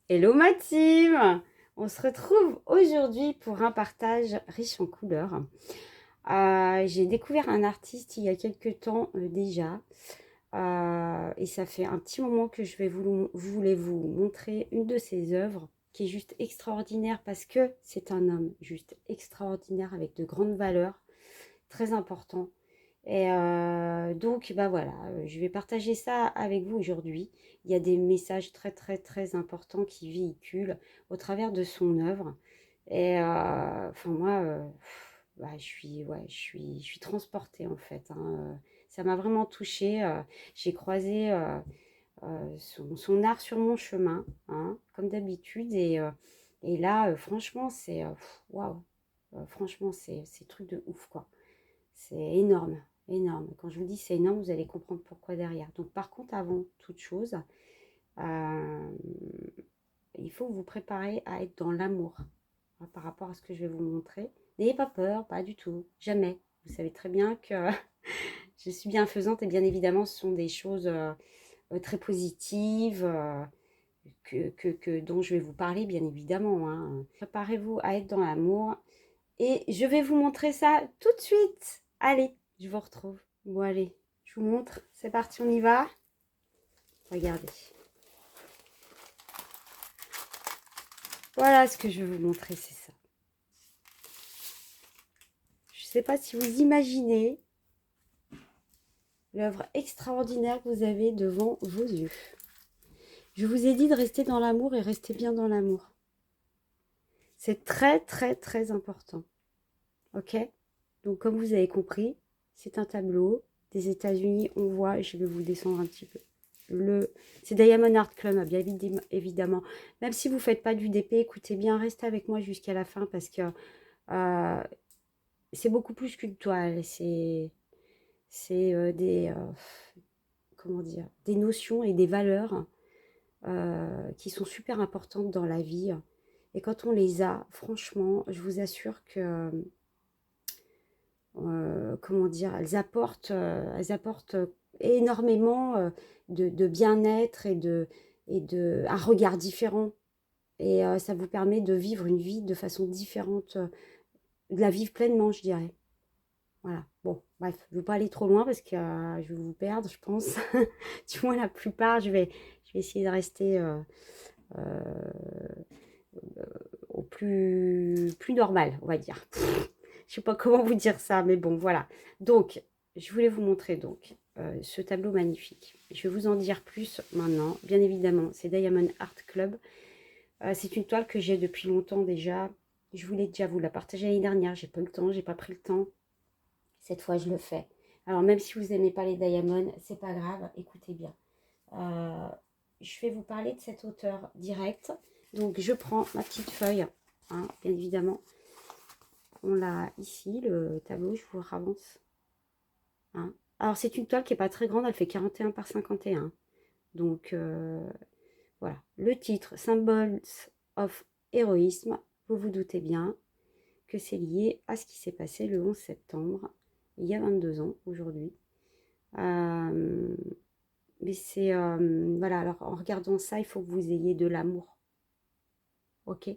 Hello ma team! On se retrouve aujourd'hui pour un partage riche en couleurs. J'ai découvert un artiste il y a quelques temps déjà et ça fait un petit moment que voulais vous montrer une de ses œuvres qui est juste extraordinaire parce que c'est un homme juste extraordinaire avec de grandes valeurs, très important. Et donc, bah voilà, je vais partager ça avec vous aujourd'hui. Il y a des messages très, très, très importants qui véhiculent au travers de son œuvre. Et enfin, moi, bah, je suis transportée en fait, hein. Ça m'a vraiment touchée. J'ai croisé son art sur mon chemin, hein, comme d'habitude. Et là, franchement, c'est waouh. Franchement, c'est truc de ouf, quoi. C'est énorme, énorme. Quand je vous dis c'est énorme, vous allez comprendre pourquoi derrière. Donc par contre, avant toute chose, euh, il faut vous préparer à être dans l'amour, hein, par rapport à ce que je vais vous montrer. N'ayez pas peur, pas du tout, jamais. Vous savez très bien que je suis bienfaisante et bien évidemment, ce sont des choses très positives dont je vais vous parler, bien évidemment, hein. Préparez-vous à être dans l'amour et je vais vous montrer ça tout de suite. Allez, je vous retrouve. Bon, allez, je vous montre. C'est parti, on y va. Regardez. Voilà ce que je vais vous montrer, c'est ça. Je ne sais pas si vous imaginez l'œuvre extraordinaire que vous avez devant vos yeux. Je vous ai dit de rester dans l'amour et rester bien dans l'amour. C'est très, très, très important. Ok? Donc, comme vous avez compris, c'est un tableau des États-Unis. On voit, je vais vous descendre un petit peu. C'est Diamond Art Club, bien évidemment. Même si vous ne faites pas du DP, écoutez bien, restez avec moi jusqu'à la fin parce que euh, c'est beaucoup plus qu'une toile. C'est comment dire, des notions et des valeurs qui sont super importantes dans la vie. Et quand on les a, franchement, je vous assure que comment dire, elles apportent énormément de bien-être et un regard différent. Et ça vous permet de vivre une vie de façon différente, de la vivre pleinement, je dirais. Voilà. Bon, bref, je ne veux pas aller trop loin parce que je vais vous perdre, je pense. Du moins, la plupart, je vais essayer de rester euh, au plus normal, on va dire. Je sais pas comment vous dire ça, mais bon, voilà. Donc, je voulais vous montrer donc ce tableau magnifique. Je vais vous en dire plus maintenant. Bien évidemment, c'est Diamond Art Club. C'est une toile que j'ai depuis longtemps déjà. Je voulais déjà vous la partager l'année dernière. J'ai pas eu le temps, j'ai pas pris le temps. Cette fois, je le fais. Alors, même si vous n'aimez pas les diamonds, c'est pas grave. Écoutez bien. Euh, je vais vous parler de cet auteur direct. Donc, je prends ma petite feuille, hein, bien évidemment. On l'a ici, le tableau, je vous avance. Hein. Alors, c'est une toile qui n'est pas très grande, elle fait 41 par 51. Donc, voilà. Le titre, Symbols of Héroïsme, vous vous doutez bien que c'est lié à ce qui s'est passé le 11 septembre, il y a 22 ans, aujourd'hui. Mais c'est... voilà, alors en regardant ça, il faut que vous ayez de l'amour. Ok?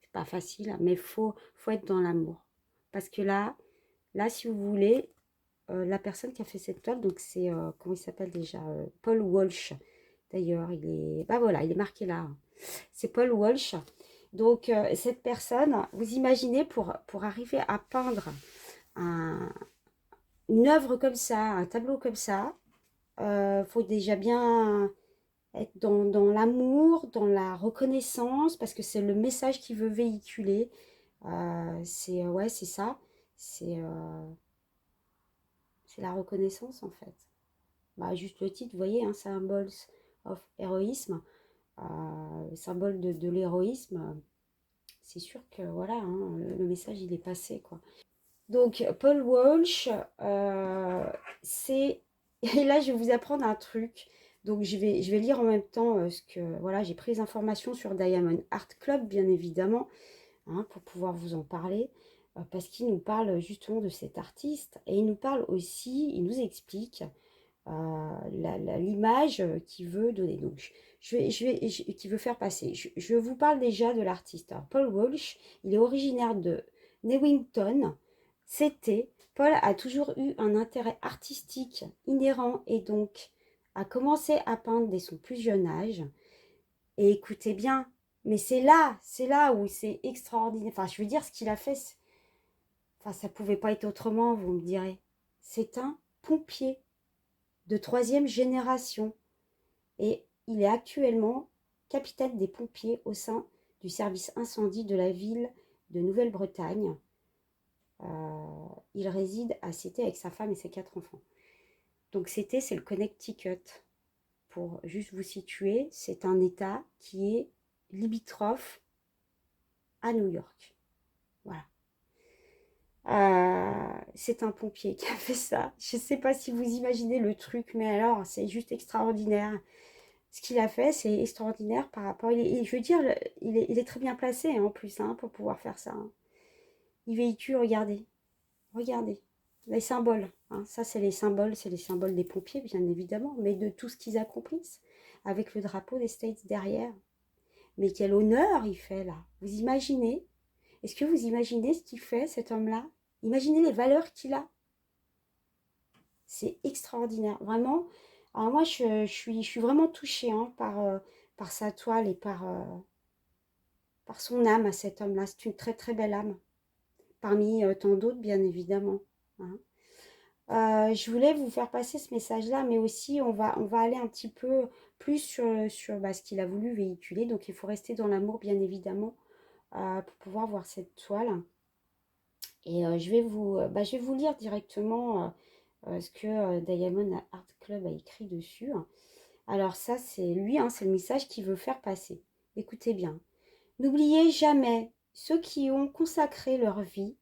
C'est pas facile, mais faut être dans l'amour. Parce que là, si vous voulez, la personne qui a fait cette toile, donc c'est, comment il s'appelle déjà Paul Walsh. D'ailleurs, il est, bah voilà, il est marqué là. C'est Paul Walsh. Donc, cette personne, vous imaginez, pour arriver à peindre un- une œuvre comme ça, un tableau comme ça, faut déjà bien être dans l'amour, dans la reconnaissance, parce que c'est le message qu'il veut véhiculer. Ouais, c'est ça. C'est c'est la reconnaissance, en fait. Bah, juste le titre, vous voyez, hein, Symbols of Héroïsme, symbole de l'héroïsme, c'est sûr que voilà, hein, le message il est passé, quoi. Donc, Paul Walsh, c'est. Et là, je vais vous apprendre un truc. Donc, je vais lire en même temps ce que. Voilà, j'ai pris les informations sur Diamond Art Club, bien évidemment, hein, pour pouvoir vous en parler. Parce qu'il nous parle justement de cet artiste. Et il nous parle aussi, il nous explique l'image qu'il veut donner. Donc, qui veut faire passer. Je vous parle déjà de l'artiste. Alors, Paul Walsh, il est originaire de Newington. Paul a toujours eu un intérêt artistique inhérent et donc a commencé à peindre dès son plus jeune âge. Et écoutez bien, mais c'est là où c'est extraordinaire. Enfin, je veux dire, ce qu'il a fait, enfin, ça pouvait pas être autrement, vous me direz. C'est un pompier de 3e génération et il est actuellement capitaine des pompiers au sein du service incendie de la ville de Nouvelle-Bretagne. Il réside à Cité avec sa femme et ses 4 enfants. Donc c'est le Connecticut. Pour juste vous situer, c'est un État qui est limitrophe à New York. Voilà. C'est un pompier qui a fait ça. Je ne sais pas si vous imaginez le truc, mais alors c'est juste extraordinaire. Ce qu'il a fait, c'est extraordinaire par rapport... je veux dire, il est très bien placé hein, en plus hein, pour pouvoir faire ça. Hein. Il véhicule, regardez, les symboles. Hein. Ça, c'est les symboles des pompiers, bien évidemment, mais de tout ce qu'ils accomplissent, avec le drapeau des States derrière. Mais quel honneur il fait là. Vous imaginez? Est-ce que vous imaginez ce qu'il fait, cet homme-là? Imaginez les valeurs qu'il a. C'est extraordinaire, vraiment. Alors moi, je suis vraiment touchée hein, par sa toile et par son âme à cet homme-là. C'est une très très belle âme, parmi tant d'autres, bien évidemment. Hein. Je voulais vous faire passer ce message-là, mais aussi on va aller un petit peu plus sur ce qu'il a voulu véhiculer. Donc il faut rester dans l'amour, bien évidemment, pour pouvoir voir cette toile. Et je vais vous lire directement ce que Diamond Art Club a écrit dessus. Alors ça, c'est lui, hein, c'est le message qu'il veut faire passer. Écoutez bien. N'oubliez jamais ceux qui ont consacré leur vie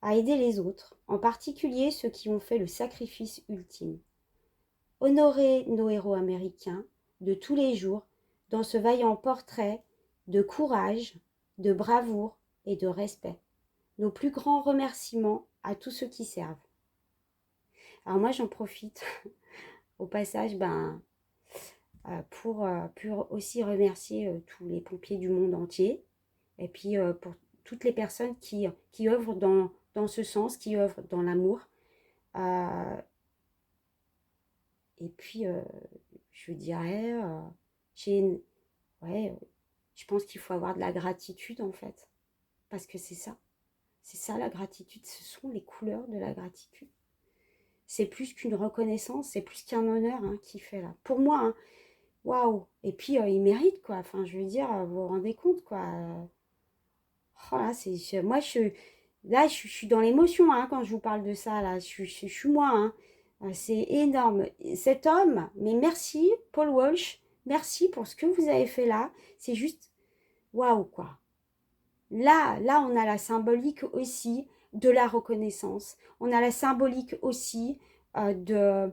à aider les autres, en particulier ceux qui ont fait le sacrifice ultime. Honorez nos héros américains de tous les jours dans ce vaillant portrait de courage, de bravoure et de respect. Nos plus grands remerciements à tous ceux qui servent. Alors moi, j'en profite au passage pour aussi remercier tous les pompiers du monde entier et puis pour toutes les personnes qui œuvrent dans ce sens, qui œuvrent dans l'amour. Et puis, je dirais, ouais, je pense qu'il faut avoir de la gratitude en fait, parce que c'est ça la gratitude, ce sont les couleurs de la gratitude. C'est plus qu'une reconnaissance, c'est plus qu'un honneur hein, qu'il fait là. Pour moi, hein, waouh. Et puis, il mérite, quoi. Enfin, je veux dire, vous vous rendez compte, quoi. Oh là, moi, je suis dans l'émotion hein, quand je vous parle de ça, là. Je suis moi, hein. C'est énorme. Cet homme, mais merci, Paul Walsh, merci pour ce que vous avez fait là. C'est juste, waouh, quoi. Là, on a la symbolique aussi de la reconnaissance. On a la symbolique aussi de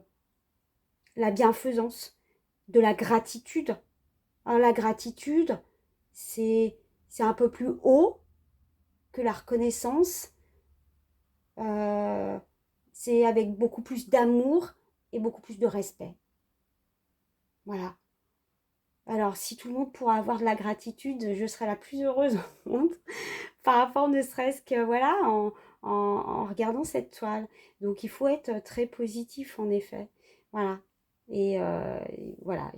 la bienfaisance, de la gratitude. Alors, la gratitude, c'est un peu plus haut que la reconnaissance. C'est avec beaucoup plus d'amour et beaucoup plus de respect. Voilà. Alors, si tout le monde pourra avoir de la gratitude, je serai la plus heureuse au monde. Par rapport ne serait-ce que, voilà, en regardant cette toile. Donc, il faut être très positif, en effet. Voilà. Et voilà,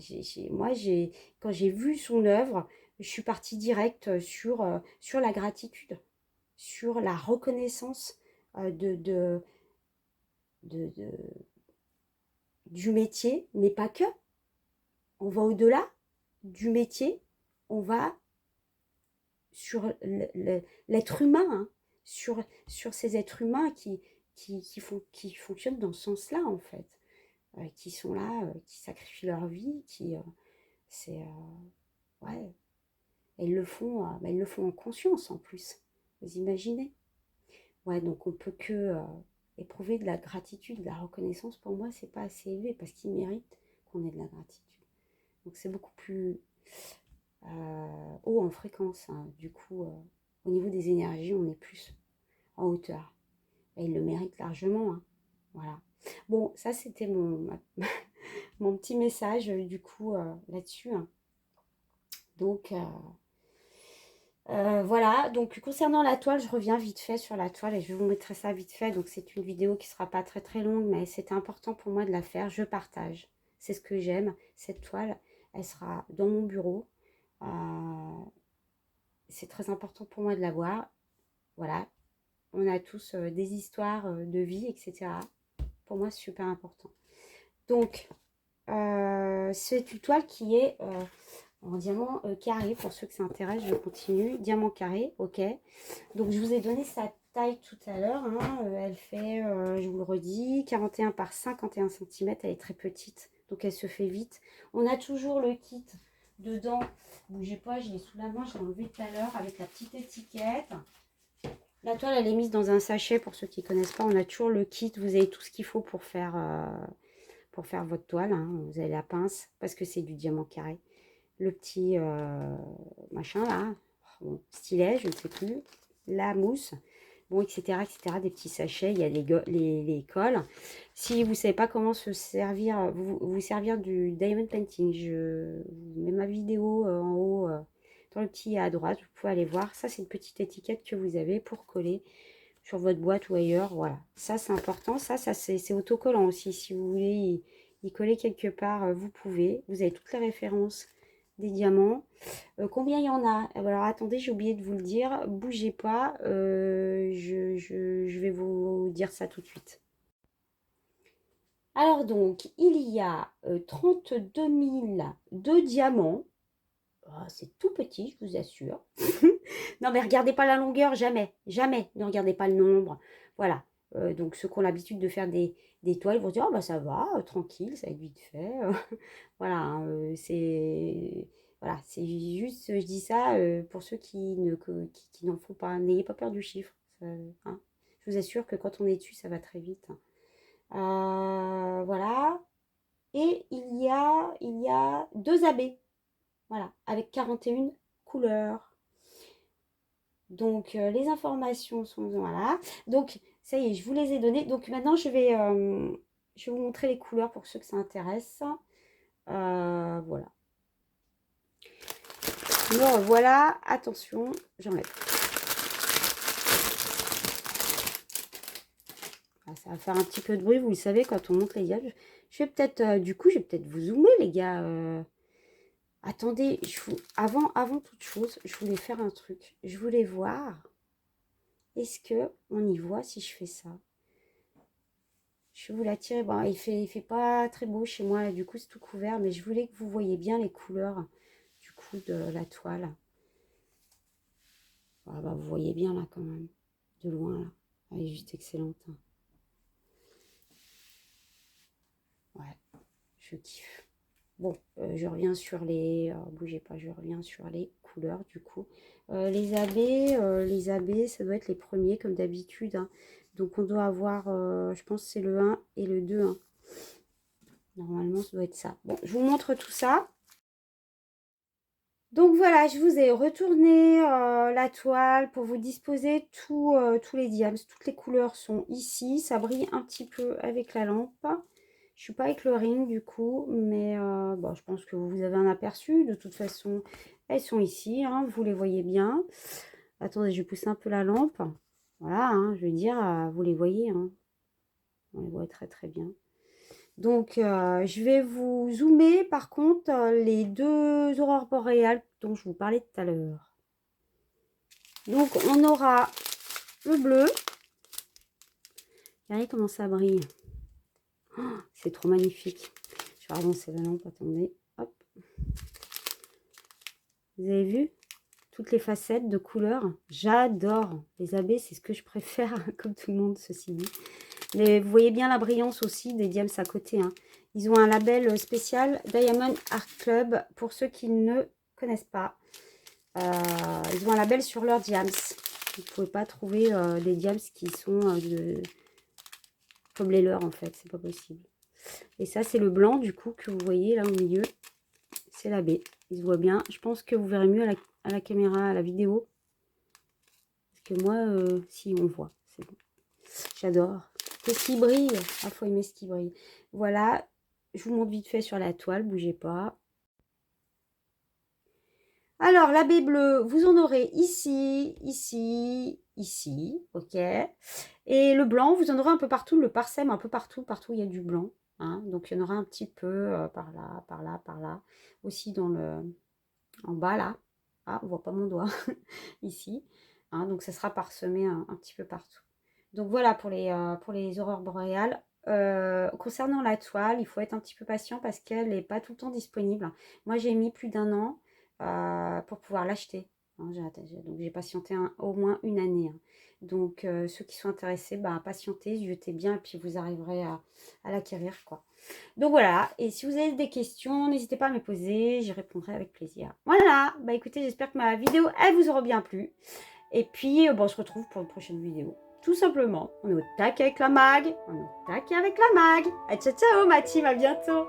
quand j'ai vu son œuvre, je suis partie direct sur la gratitude, sur la reconnaissance de, du métier, mais pas que. On va au-delà du métier, on va sur l'être humain, hein, sur ces êtres humains qui fonctionnent dans ce sens-là, en fait, qui sont là, qui sacrifient leur vie, ouais, et ils le font en conscience, en plus, vous imaginez? Ouais, donc on peut que éprouver de la gratitude, de la reconnaissance, pour moi, c'est pas assez élevé, parce qu'ils méritent qu'on ait de la gratitude. Donc c'est beaucoup plus haut en fréquence. Hein. Du coup, au niveau des énergies, on est plus en hauteur. Et il le mérite largement. Hein. Voilà. Bon, ça c'était mon petit message du coup là-dessus, hein. Donc voilà, donc concernant la toile, je reviens vite fait sur la toile et je vous mettrai ça vite fait. Donc c'est une vidéo qui sera pas très très longue, mais c'était important pour moi de la faire. Je partage, c'est ce que j'aime. Cette toile, elle sera dans mon bureau. C'est très important pour moi de la voir. Voilà, on a tous des histoires de vie, etc. Pour moi, c'est super important. Donc, c'est une toile qui est en diamant carré. Pour ceux que ça intéresse, je continue. Diamant carré, ok. Donc, je vous ai donné sa taille tout à l'heure, hein. Elle fait, je vous le redis, 41 par 51 cm. Elle est très petite, donc elle se fait vite. On a toujours le kit dedans. Bougez pas, je l'ai sous la main, je l'ai enlevé tout à l'heure avec la petite étiquette. La toile, elle est mise dans un sachet. Pour ceux qui ne connaissent pas, on a toujours le kit. Vous avez tout ce qu'il faut pour faire votre toile, hein. Vous avez la pince, parce que c'est du diamant carré. Le petit machin là, bon, stylet, je ne sais plus. La mousse, bon, etc., etc. Des petits sachets, il y a les cols. Si vous ne savez pas comment se servir, vous servir du diamond painting, je vous mets ma vidéo en haut, dans le petit à droite, vous pouvez aller voir. Ça, c'est une petite étiquette que vous avez pour coller sur votre boîte ou ailleurs. Voilà, ça c'est important. Ça c'est autocollant aussi. Si vous voulez y coller quelque part, vous pouvez. Vous avez toutes les références des diamants. Combien il y en a? Alors attendez, j'ai oublié de vous le dire. Bougez pas, je vais vous dire ça tout de suite. Alors donc, il y a 32 002 diamants. Oh, c'est tout petit, je vous assure. Non, mais regardez pas la longueur, jamais. Jamais. Ne regardez pas le nombre. Voilà. Donc, ceux qui ont l'habitude de faire des toiles vont se dire, oh, bah, ça va, tranquille, ça va être vite fait. Voilà. Hein, voilà, c'est juste, je dis ça pour ceux qui n'en font pas. N'ayez pas peur du chiffre. Hein. Je vous assure que quand on est dessus, ça va très vite. Voilà. Et il y a 2 abbés. Voilà, avec 41 couleurs. Donc, les informations sont voilà. Donc, ça y est, je vous les ai données. Donc, maintenant, je vais vous montrer les couleurs pour ceux que ça intéresse. Voilà. Me voilà. Attention, j'enlève. Ça va faire un petit peu de bruit, vous le savez, quand on monte les gars. Je vais peut-être, du coup, je vais peut-être vous zoomer, les gars. Attendez, avant toute chose, je voulais faire un truc. Je voulais voir. Est-ce que on y voit si je fais ça? Je vais vous la tirer. Bon, il fait pas très beau chez moi, là, du coup, c'est tout couvert. Mais je voulais que vous voyez bien les couleurs, du coup, de la toile. Ah, bah, vous voyez bien, là, quand même. De loin, là. Elle est juste excellente. Hein. Ouais, je kiffe. Bon, je reviens sur les... bougez pas, je reviens sur les couleurs, du coup. Les abbés, ça doit être les premiers, comme d'habitude. Hein. Donc, on doit avoir, je pense, c'est le 1 et le 2. Hein. Normalement, ça doit être ça. Bon, je vous montre tout ça. Donc voilà, je vous ai retourné la toile pour vous disposer tous les diams. Toutes les couleurs sont ici. Ça brille un petit peu avec la lampe. Je suis pas avec le ring du coup, mais bon, je pense que vous avez un aperçu. De toute façon, elles sont ici. Hein, vous les voyez bien. Attendez, je pousse un peu la lampe. Voilà, hein, je veux dire, vous les voyez. Hein. On les voit très très bien. Donc, je vais vous zoomer par contre les 2 aurores boréales dont je vous parlais tout à l'heure. Donc, on aura le bleu. Regardez comment ça brille. Oh, c'est trop magnifique. Je vais avancer la lampe, attendez. Hop. Vous avez vu toutes les facettes de couleurs? J'adore. Les abbés, c'est ce que je préfère, comme tout le monde, ceci dit. Mais vous voyez bien la brillance aussi des diams à côté. Hein. Ils ont un label spécial Diamond Art Club. Pour ceux qui ne connaissent pas, ils ont un label sur leurs diams. Vous ne pouvez pas trouver des diams qui sont comme les leurs en fait. C'est pas possible. Et ça, c'est le blanc du coup que vous voyez là au milieu. C'est la baie. Il se voit bien. Je pense que vous verrez mieux à la caméra, à la vidéo. Parce que moi, si on voit, c'est bon. J'adore. Qu'est-ce qui brille? Ah, faut aimer ce qui brille. Voilà, je vous montre vite fait sur la toile, bougez pas. Alors, la baie bleue, vous en aurez ici, ici, ici, ok. Et le blanc, vous en aurez un peu partout, le parsème un peu partout, partout il y a du blanc. Hein. Donc, il y en aura un petit peu par là, par là, par là. Aussi en bas là. Ah, on voit pas mon doigt, ici. Hein, donc, ça sera parsemé un petit peu partout. Donc, voilà pour les aurores boréales. Concernant la toile, il faut être un petit peu patient parce qu'elle n'est pas tout le temps disponible. Moi, j'ai mis plus d'un an pour pouvoir l'acheter. Hein, donc, j'ai patienté au moins une année. Hein. Donc, ceux qui sont intéressés, bah, patientez, jetez bien et puis vous arriverez à l'acquérir, quoi. Donc, voilà. Et si vous avez des questions, n'hésitez pas à me poser. J'y répondrai avec plaisir. Voilà. Bah, écoutez, j'espère que ma vidéo, elle vous aura bien plu. Et puis, bon, on se retrouve pour une prochaine vidéo. Tout simplement, on est au tac avec la mag. On est au tac avec la mag. Et ciao, ciao, ma team, à bientôt.